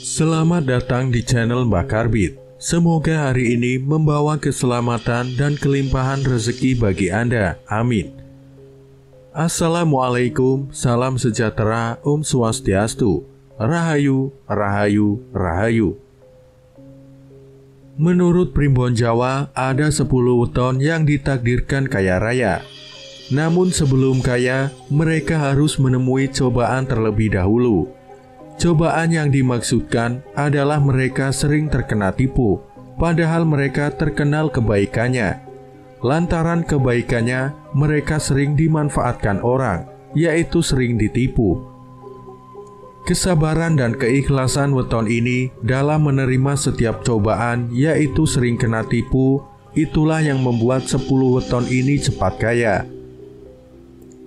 Selamat datang di channel Mbah Karbit. Semoga hari ini membawa keselamatan dan kelimpahan rezeki bagi Anda. Amin. Assalamualaikum, salam sejahtera, Om Swastiastu, Rahayu, Rahayu, Rahayu. Menurut Primbon Jawa, ada 10 weton yang ditakdirkan kaya raya. Namun sebelum kaya, mereka harus menemui cobaan terlebih dahulu. Cobaan yang dimaksudkan adalah mereka sering terkena tipu, padahal mereka terkenal kebaikannya. Lantaran kebaikannya, mereka sering dimanfaatkan orang, yaitu sering ditipu. Kesabaran dan keikhlasan weton ini dalam menerima setiap cobaan, yaitu sering kena tipu, itulah yang membuat 10 weton ini cepat kaya.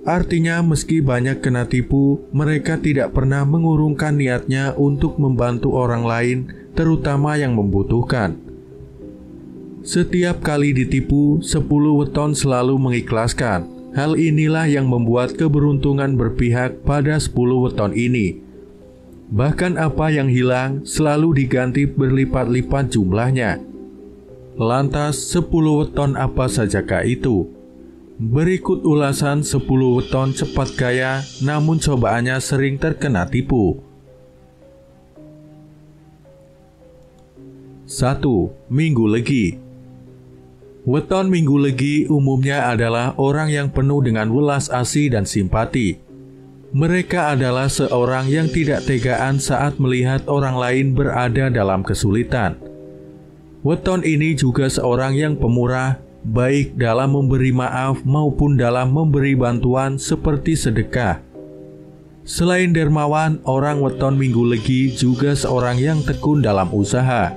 Artinya meski banyak kena tipu, mereka tidak pernah mengurungkan niatnya untuk membantu orang lain, terutama yang membutuhkan. Setiap kali ditipu, 10 weton selalu mengikhlaskan. Hal inilah yang membuat keberuntungan berpihak pada 10 weton ini. Bahkan apa yang hilang selalu diganti berlipat-lipat jumlahnya. Lantas 10 weton apa sajakah itu? Berikut ulasan 10 weton cepat kaya, namun cobaannya sering terkena tipu. 1. Minggu Legi. Weton Minggu Legi umumnya adalah orang yang penuh dengan welas asih dan simpati. Mereka adalah seorang yang tidak tegaan saat melihat orang lain berada dalam kesulitan. Weton ini juga seorang yang pemurah, baik dalam memberi maaf maupun dalam memberi bantuan seperti sedekah. Selain dermawan, orang weton Minggu Legi juga seorang yang tekun dalam usaha.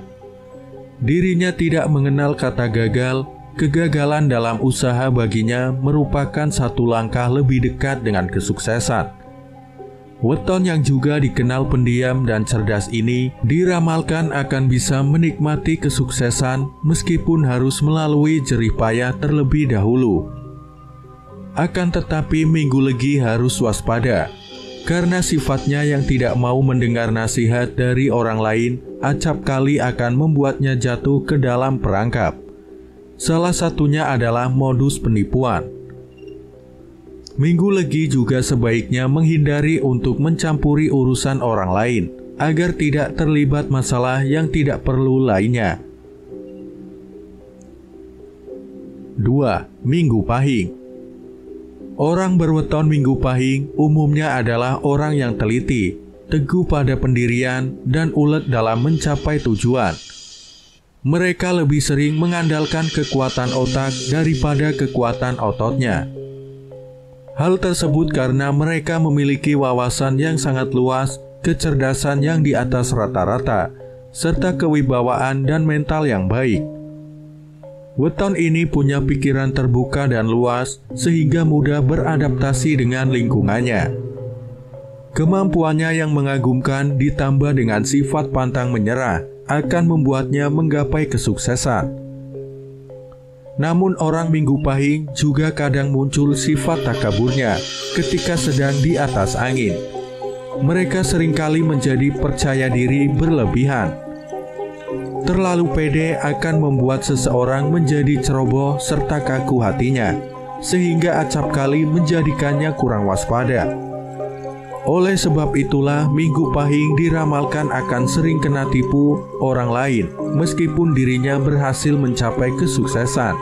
Dirinya tidak mengenal kata gagal. Kegagalan dalam usaha baginya merupakan satu langkah lebih dekat dengan kesuksesan. Weton yang juga dikenal pendiam dan cerdas ini diramalkan akan bisa menikmati kesuksesan meskipun harus melalui jerih payah terlebih dahulu. Akan tetapi Minggu Legi harus waspada, karena sifatnya yang tidak mau mendengar nasihat dari orang lain acap kali akan membuatnya jatuh ke dalam perangkap. Salah satunya adalah modus penipuan. Minggu Legi juga sebaiknya menghindari untuk mencampuri urusan orang lain, agar tidak terlibat masalah yang tidak perlu lainnya. 2. Minggu Pahing. Orang berweton Minggu Pahing umumnya adalah orang yang teliti, teguh pada pendirian, dan ulet dalam mencapai tujuan. Mereka lebih sering mengandalkan kekuatan otak daripada kekuatan ototnya. Hal tersebut karena mereka memiliki wawasan yang sangat luas, kecerdasan yang di atas rata-rata, serta kewibawaan dan mental yang baik. Weton ini punya pikiran terbuka dan luas, sehingga mudah beradaptasi dengan lingkungannya. Kemampuannya yang mengagumkan ditambah dengan sifat pantang menyerah, akan membuatnya menggapai kesuksesan. Namun orang Minggu Pahing juga kadang muncul sifat takaburnya ketika sedang di atas angin. Mereka seringkali menjadi percaya diri berlebihan. Terlalu pede akan membuat seseorang menjadi ceroboh serta kaku hatinya, sehingga acap kali menjadikannya kurang waspada. Oleh sebab itulah Minggu Pahing diramalkan akan sering kena tipu orang lain meskipun dirinya berhasil mencapai kesuksesan.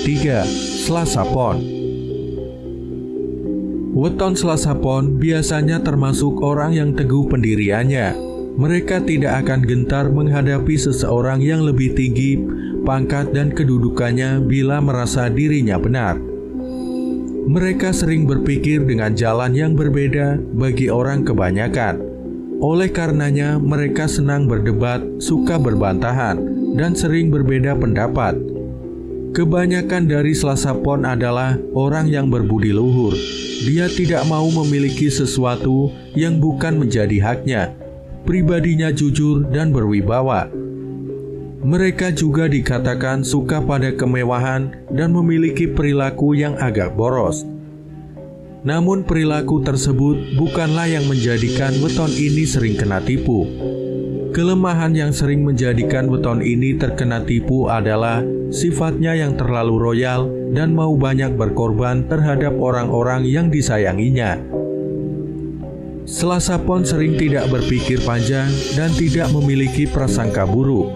3. Selasa Pon. Weton Selasa Pon biasanya termasuk orang yang teguh pendiriannya. Mereka tidak akan gentar menghadapi seseorang yang lebih tinggi pangkat dan kedudukannya bila merasa dirinya benar. Mereka sering berpikir dengan jalan yang berbeda bagi orang kebanyakan. Oleh karenanya, mereka senang berdebat, suka berbantahan, dan sering berbeda pendapat. Kebanyakan dari Selasa Pon adalah orang yang berbudi luhur. Dia tidak mau memiliki sesuatu yang bukan menjadi haknya. Pribadinya jujur dan berwibawa. Mereka juga dikatakan suka pada kemewahan dan memiliki perilaku yang agak boros. Namun perilaku tersebut bukanlah yang menjadikan weton ini sering kena tipu. Kelemahan yang sering menjadikan weton ini terkena tipu adalah sifatnya yang terlalu royal dan mau banyak berkorban terhadap orang-orang yang disayanginya. Selasa Pon sering tidak berpikir panjang dan tidak memiliki prasangka buruk.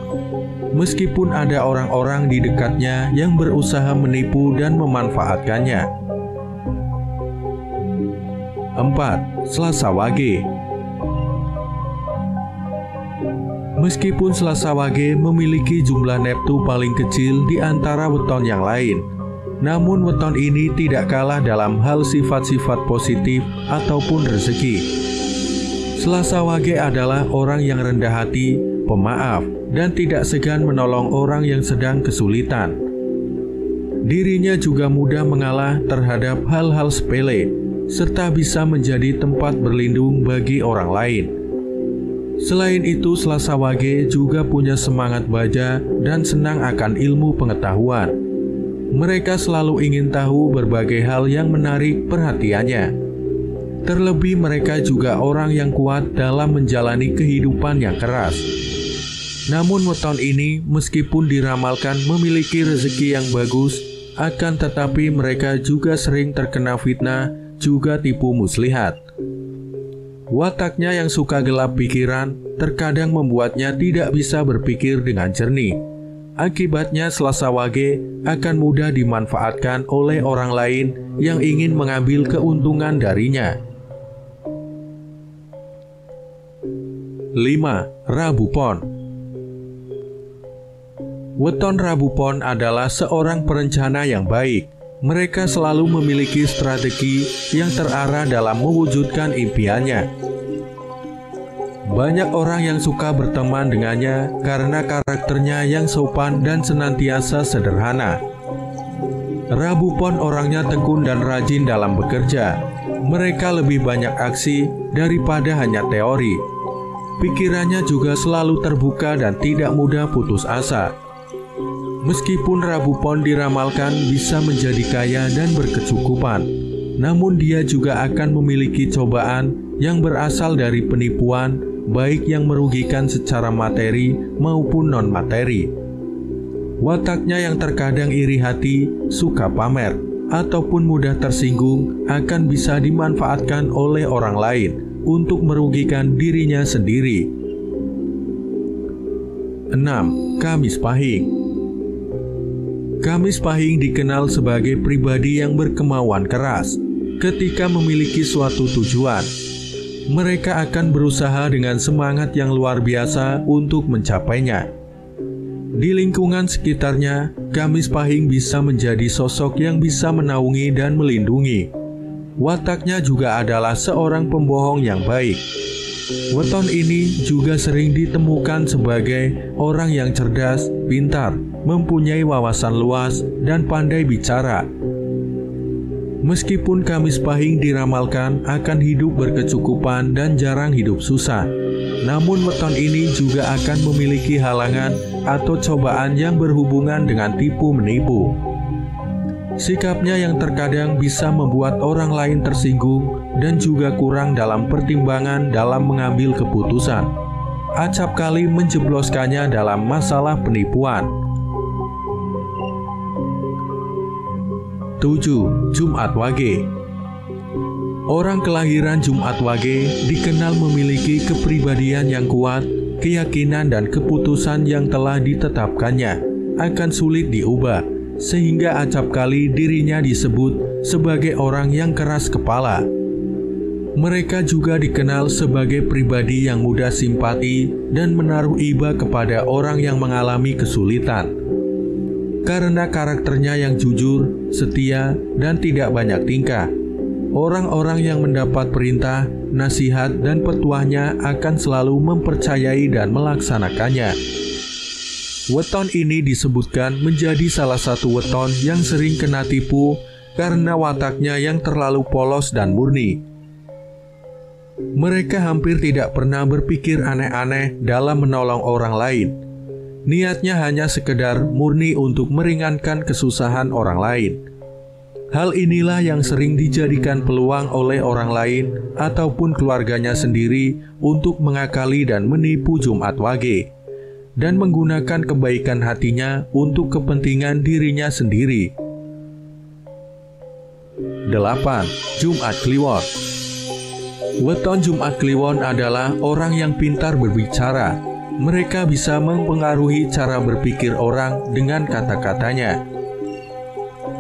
Meskipun ada orang-orang di dekatnya yang berusaha menipu dan memanfaatkannya. 4. Selasa Wage. Meskipun Selasa Wage memiliki jumlah neptu paling kecil di antara weton yang lain, namun weton ini tidak kalah dalam hal sifat-sifat positif ataupun rezeki. Selasa Wage adalah orang yang rendah hati, pemaaf, dan tidak segan menolong orang yang sedang kesulitan. Dirinya juga mudah mengalah terhadap hal-hal sepele, serta bisa menjadi tempat berlindung bagi orang lain. Selain itu, Selasa Wage juga punya semangat baja dan senang akan ilmu pengetahuan. Mereka selalu ingin tahu berbagai hal yang menarik perhatiannya. Terlebih mereka juga orang yang kuat dalam menjalani kehidupan yang keras. Namun weton ini meskipun diramalkan memiliki rezeki yang bagus, akan tetapi mereka juga sering terkena fitnah, juga tipu muslihat. Wataknya yang suka gelap pikiran terkadang membuatnya tidak bisa berpikir dengan jernih. Akibatnya Selasa Wage akan mudah dimanfaatkan oleh orang lain yang ingin mengambil keuntungan darinya. 5. Rabu Pon. Weton Rabu Pon adalah seorang perencana yang baik. Mereka selalu memiliki strategi yang terarah dalam mewujudkan impiannya. Banyak orang yang suka berteman dengannya karena karakternya yang sopan dan senantiasa sederhana. Rabu Pon orangnya tekun dan rajin dalam bekerja. Mereka lebih banyak aksi daripada hanya teori. Pikirannya juga selalu terbuka dan tidak mudah putus asa. Meskipun Rabu Pon diramalkan bisa menjadi kaya dan berkecukupan, namun dia juga akan memiliki cobaan yang berasal dari penipuan, baik yang merugikan secara materi maupun non-materi. Wataknya yang terkadang iri hati, suka pamer, ataupun mudah tersinggung akan bisa dimanfaatkan oleh orang lain untuk merugikan dirinya sendiri. 6. Kamis Pahing. Kamis Pahing dikenal sebagai pribadi yang berkemauan keras. Ketika memiliki suatu tujuan, mereka akan berusaha dengan semangat yang luar biasa untuk mencapainya. Di lingkungan sekitarnya, Kamis Pahing bisa menjadi sosok yang bisa menaungi dan melindungi. Wataknya juga adalah seorang pembohong yang baik. Weton ini juga sering ditemukan sebagai orang yang cerdas, pintar, mempunyai wawasan luas, dan pandai bicara. Meskipun Kamis Pahing diramalkan akan hidup berkecukupan dan jarang hidup susah, namun weton ini juga akan memiliki halangan atau cobaan yang berhubungan dengan tipu menipu. Sikapnya yang terkadang bisa membuat orang lain tersinggung dan juga kurang dalam pertimbangan dalam mengambil keputusan. Acap kali menjebloskannya dalam masalah penipuan. 7. Jumat Wage. Orang kelahiran Jumat Wage dikenal memiliki kepribadian yang kuat, keyakinan dan keputusan yang telah ditetapkannya akan sulit diubah, sehingga acap kali dirinya disebut sebagai orang yang keras kepala. Mereka juga dikenal sebagai pribadi yang mudah simpati dan menaruh iba kepada orang yang mengalami kesulitan. Karena karakternya yang jujur, setia, dan tidak banyak tingkah, orang-orang yang mendapat perintah, nasihat, dan petuahnya akan selalu mempercayai dan melaksanakannya. Weton ini disebutkan menjadi salah satu weton yang sering kena tipu karena wataknya yang terlalu polos dan murni. Mereka hampir tidak pernah berpikir aneh-aneh dalam menolong orang lain. Niatnya hanya sekedar murni untuk meringankan kesusahan orang lain. Hal inilah yang sering dijadikan peluang oleh orang lain ataupun keluarganya sendiri untuk mengakali dan menipu Jumat Wage, dan menggunakan kebaikan hatinya untuk kepentingan dirinya sendiri. 8. Jumat Kliwon. Weton Jumat Kliwon adalah orang yang pintar berbicara. Mereka bisa mempengaruhi cara berpikir orang dengan kata-katanya.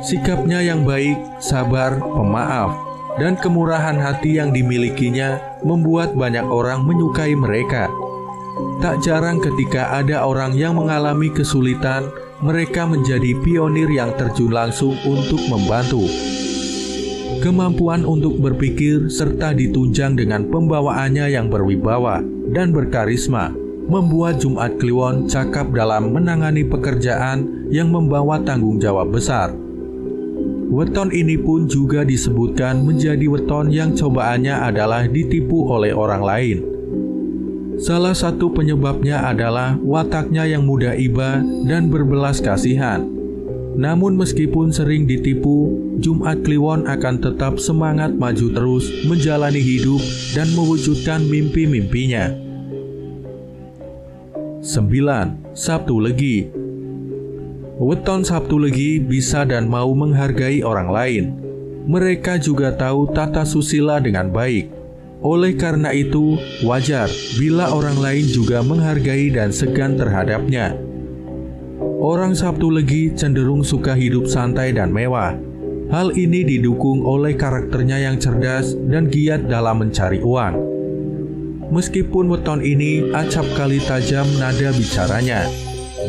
Sikapnya yang baik, sabar, pemaaf, dan kemurahan hati yang dimilikinya membuat banyak orang menyukai mereka. Tak jarang ketika ada orang yang mengalami kesulitan, mereka menjadi pionir yang terjun langsung untuk membantu. Kemampuan untuk berpikir serta ditunjang dengan pembawaannya yang berwibawa dan berkarisma membuat Jumat Kliwon cakap dalam menangani pekerjaan yang membawa tanggung jawab besar. Weton ini pun juga disebutkan menjadi weton yang cobaannya adalah ditipu oleh orang lain. Salah satu penyebabnya adalah wataknya yang mudah iba dan berbelas kasihan. Namun meskipun sering ditipu, Jumat Kliwon akan tetap semangat maju terus menjalani hidup dan mewujudkan mimpi-mimpinya. 9. Sabtu Legi. Weton Sabtu Legi bisa dan mau menghargai orang lain. Mereka juga tahu tata susila dengan baik. Oleh karena itu, wajar bila orang lain juga menghargai dan segan terhadapnya. Orang Sabtu Legi cenderung suka hidup santai dan mewah. Hal ini didukung oleh karakternya yang cerdas dan giat dalam mencari uang. Meskipun weton ini acap kali tajam nada bicaranya,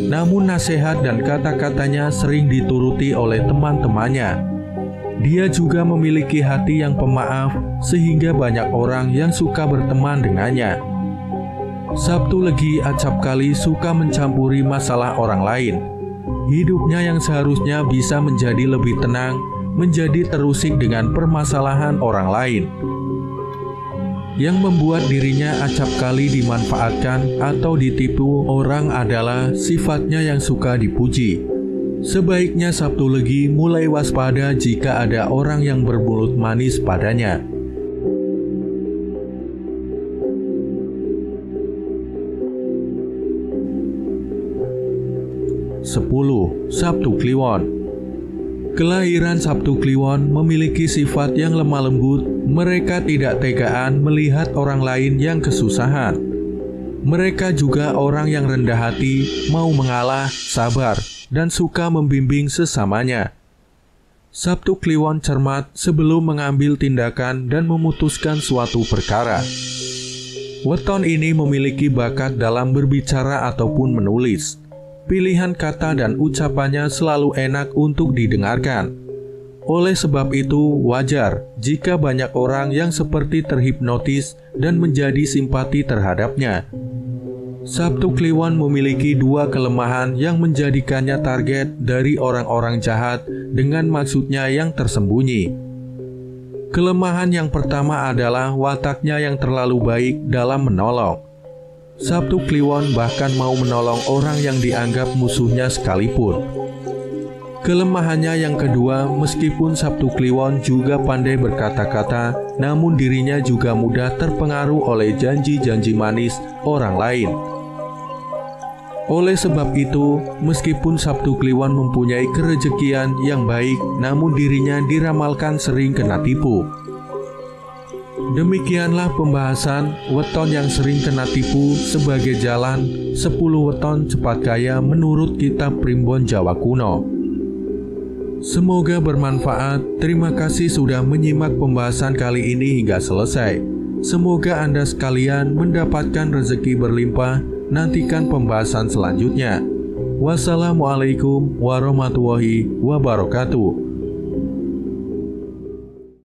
namun nasihat dan kata-katanya sering dituruti oleh teman-temannya. Dia juga memiliki hati yang pemaaf sehingga banyak orang yang suka berteman dengannya. Sabtu Legi acap kali suka mencampuri masalah orang lain. Hidupnya yang seharusnya bisa menjadi lebih tenang, menjadi terusik dengan permasalahan orang lain. Yang membuat dirinya acap kali dimanfaatkan atau ditipu orang adalah sifatnya yang suka dipuji. Sebaiknya Sabtu Legi mulai waspada jika ada orang yang bermulut manis padanya. 10. Sabtu Kliwon. Kelahiran Sabtu Kliwon memiliki sifat yang lemah lembut. Mereka tidak tegaan melihat orang lain yang kesusahan. Mereka juga orang yang rendah hati, mau mengalah, sabar, dan suka membimbing sesamanya. Sabtu Kliwon cermat sebelum mengambil tindakan dan memutuskan suatu perkara. Weton ini memiliki bakat dalam berbicara ataupun menulis. Pilihan kata dan ucapannya selalu enak untuk didengarkan. Oleh sebab itu, wajar jika banyak orang yang seperti terhipnotis dan menjadi simpati terhadapnya. Sabtu Kliwon memiliki dua kelemahan yang menjadikannya target dari orang-orang jahat dengan maksudnya yang tersembunyi. Kelemahan yang pertama adalah wataknya yang terlalu baik dalam menolong. Sabtu Kliwon bahkan mau menolong orang yang dianggap musuhnya sekalipun. Kelemahannya yang kedua, meskipun Sabtu Kliwon juga pandai berkata-kata, namun dirinya juga mudah terpengaruh oleh janji-janji manis orang lain. Oleh sebab itu, meskipun Sabtu Kliwon mempunyai kerejekian yang baik, namun dirinya diramalkan sering kena tipu. Demikianlah pembahasan weton yang sering kena tipu sebagai jalan 10 weton cepat kaya menurut kitab Primbon Jawa Kuno. Semoga bermanfaat. Terima kasih sudah menyimak pembahasan kali ini hingga selesai. Semoga Anda sekalian mendapatkan rezeki berlimpah. Nantikan pembahasan selanjutnya. Wassalamualaikum warahmatullahi wabarakatuh.